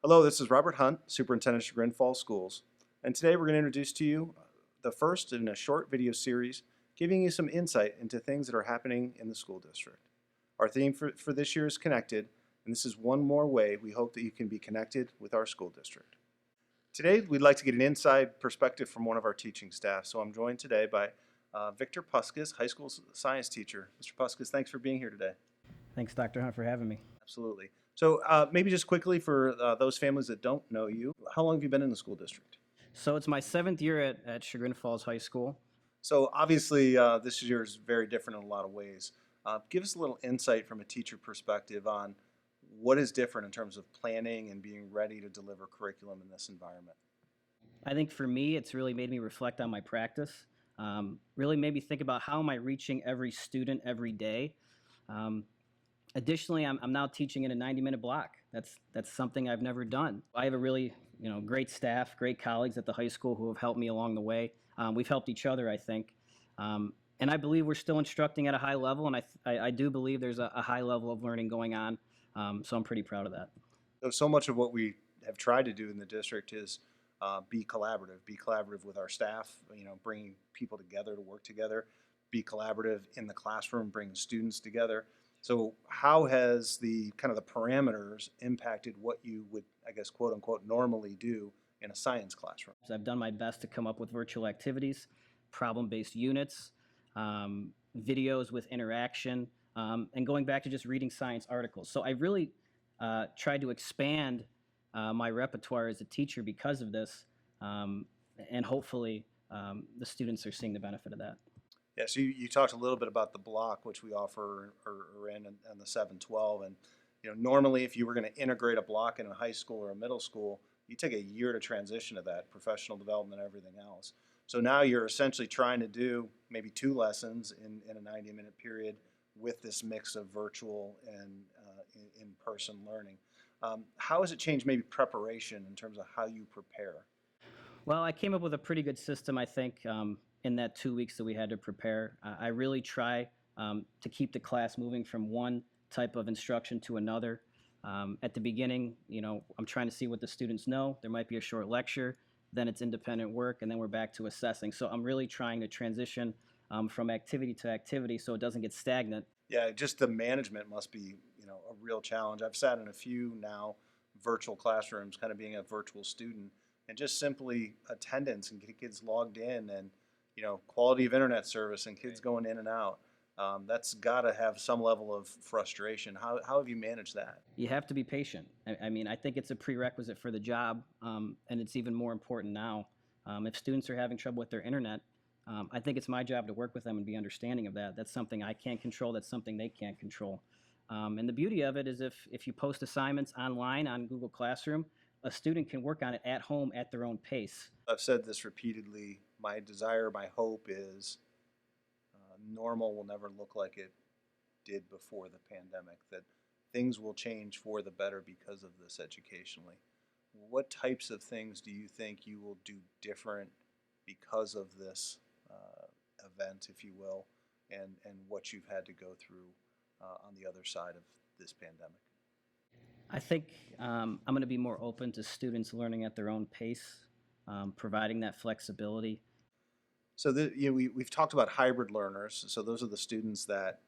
Hello, this is Robert Hunt, Superintendent of Chagrin Falls Schools, and today we're going to introduce to you the first in a short video series giving you some insight into things that are happening in the school district. Our theme for this year is Connected, and this is one more way we hope that you can be connected with our school district. Today, we'd like to get an inside perspective from one of our teaching staff, so I'm joined today by Victor Puskas, high school science teacher. Mr. Puskas, thanks for being here today. Thanks, Dr. Hunt, for having me. Absolutely. So maybe just quickly for those families that don't know you, how long have you been in the school district? So it's my 7th year at Chagrin Falls High School. So obviously this year is very different in a lot of ways. Give us a little insight from a teacher perspective on what is different in terms of planning and being ready to deliver curriculum in this environment. I think for me, it's really made me reflect on my practice. Really made me think about how am I reaching every student every day. Additionally, I'm now teaching in a 90-minute block. That's something I've never done. I have a really great staff, great colleagues at the high school who have helped me along the way. We've helped each other, I think. And I believe we're still instructing at a high level, and I do believe there's a high level of learning going on. So I'm pretty proud of that. So much of what we have tried to do in the district is be collaborative with our staff, bringing people together to work together, be collaborative in the classroom, bringing students together. So how has the kind of the parameters impacted what you would, I guess, quote unquote, normally do in a science classroom? So I've done my best to come up with virtual activities, problem-based units, videos with interaction, and going back to just reading science articles. So I really tried to expand my repertoire as a teacher because of this, and hopefully the students are seeing the benefit of that. Yeah, so you talked a little bit about the block, which we offer or in the 712. And normally if you were going to integrate a block in a high school or a middle school, you take a year to transition to that, professional development, everything else. So now you're essentially trying to do maybe 2 lessons in a 90-minute period with this mix of virtual and in-person learning. How has it changed maybe preparation in terms of how you prepare? Well, I came up with a pretty good system, I think, in that 2 weeks that we had to prepare. I really try to keep the class moving from one type of instruction to another. At the beginning, I'm trying to see what the students know. There might be a short lecture, then it's independent work, and then we're back to assessing. So I'm really trying to transition from activity to activity so it doesn't get stagnant. Yeah, just the management must be, a real challenge. I've sat in a few now virtual classrooms, kind of being a virtual student, and just simply attendance and get kids logged in and, quality of internet service and kids going in and out. That's got to have some level of frustration. How have you managed that? You have to be patient. I mean, I think it's a prerequisite for the job, and it's even more important now. If students are having trouble with their internet, I think it's my job to work with them and be understanding of that. That's something I can't control. That's something they can't control. And the beauty of it is if you post assignments online on Google Classroom, a student can work on it at home at their own pace. I've said this repeatedly. My desire, my hope is normal will never look like it did before the pandemic, that things will change for the better because of this educationally. What types of things do you think you will do different because of this event, if you will, and what you've had to go through on the other side of this pandemic? I think I'm going to be more open to students learning at their own pace, providing that flexibility. So we've talked about hybrid learners. So those are the students that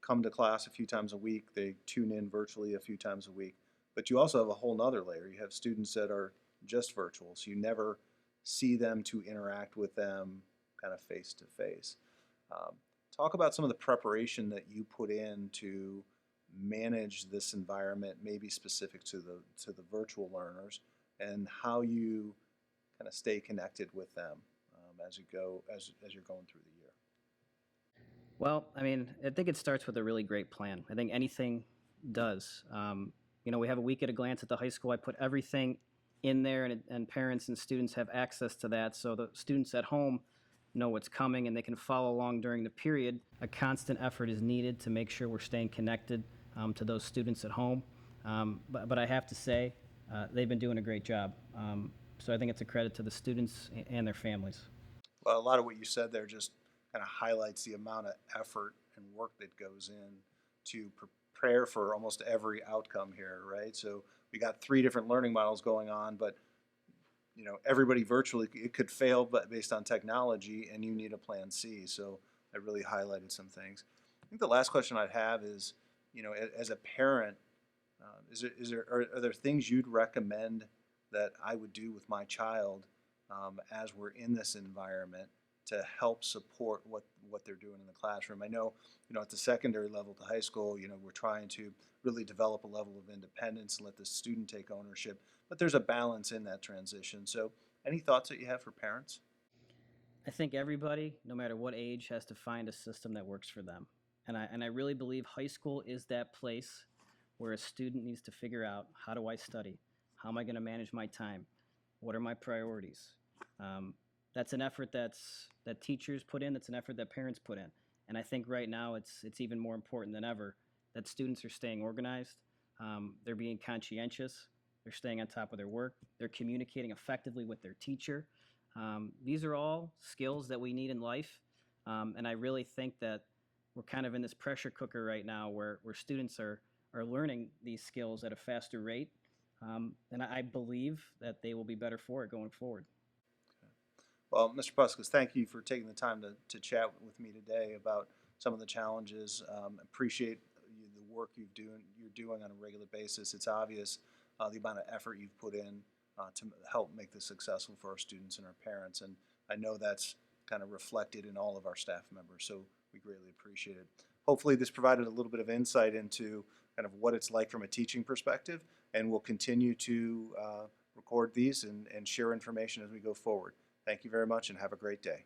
come to class a few times a week. They tune in virtually a few times a week. But you also have a whole nother layer. You have students that are just virtual, so you never see them to interact with them kind of face to face. Talk about some of the preparation that you put in to manage this environment, maybe specific to the virtual learners, and how you kind of stay connected with them as you're going through the year. Well, I mean, I think it starts with a really great plan. I think anything does. We have a week at a glance at the high school. I put everything in there, and parents and students have access to that. So the students at home know what's coming, and they can follow along during the period. A constant effort is needed to make sure we're staying connected to those students at home. But I have to say, they've been doing a great job. So I think it's a credit to the students and their families. Well, a lot of what you said there just kind of highlights the amount of effort and work that goes in to prayer for almost every outcome here, right? So we got three different learning models going on, but everybody virtually, it could fail, but based on technology, and you need a plan C. So I really highlighted some things. I think the last question I'd have is, as a parent, are there things you'd recommend that I would do with my child as we're in this environment to help support what they're doing in the classroom? I know, at the secondary level to high school, we're trying to really develop a level of independence and let the student take ownership, but there's a balance in that transition. So, any thoughts that you have for parents? I think everybody, no matter what age, has to find a system that works for them. And I really believe high school is that place where a student needs to figure out, how do I study? How am I going to manage my time? What are my priorities? Um, that's an effort that teachers put in. That's an effort that parents put in. And I think right now it's even more important than ever that students are staying organized. They're being conscientious. They're staying on top of their work. They're communicating effectively with their teacher. These are all skills that we need in life. And I really think that we're kind of in this pressure cooker right now where students are learning these skills at a faster rate. And I believe that they will be better for it going forward. Well, Mr. Puskas, thank you for taking the time to chat with me today about some of the challenges. Appreciate the work you're doing on a regular basis. It's obvious the amount of effort you've put in to help make this successful for our students and our parents. And I know that's kind of reflected in all of our staff members. So we greatly appreciate it. Hopefully, this provided a little bit of insight into kind of what it's like from a teaching perspective. And we'll continue to record these and share information as we go forward. Thank you very much and have a great day.